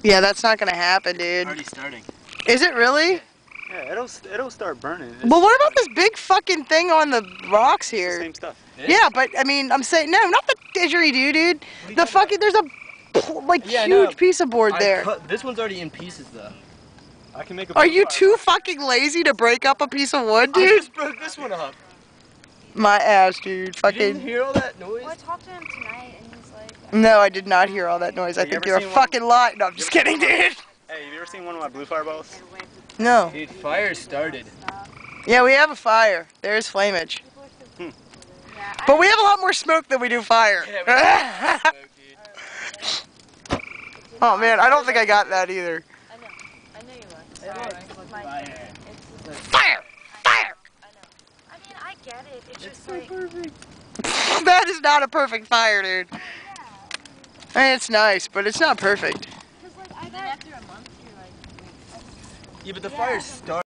Yeah, that's not gonna happen, dude. Already starting. Is it really? Yeah, it'll start burning. Well, what about this big fucking thing on the rocks It's here? the same stuff. Yeah, but I mean, I'm saying no, not the didgeridoo, dude. The fucking there's a like huge piece of board there. This one's already in pieces though. I can make a. Are you too fucking lazy to break up a piece of wood, dude? I just broke this one up. My ass, dude. You Fucking. didn't hear all that noise? Well, I talked to him tonight, and he's like... No, I did not hear all that noise. I think you're a fucking lie. No, I'm just kidding, dude. Hey, have you ever seen one of my blue fireballs? No. Dude, fire started. Yeah, we have a fire. There's flameage. But we have a lot more smoke than we do fire. Yeah, we smoke, dude. Oh man, I don't think I got that either. I know you would. Sorry. Fire. Fire! Fire! I know. I mean, I get it. It's just like... That is not a perfect fire, dude. I mean, it's nice, but it's not perfect. Because, like, I bet after a month, you're like... Yeah, but the fire started.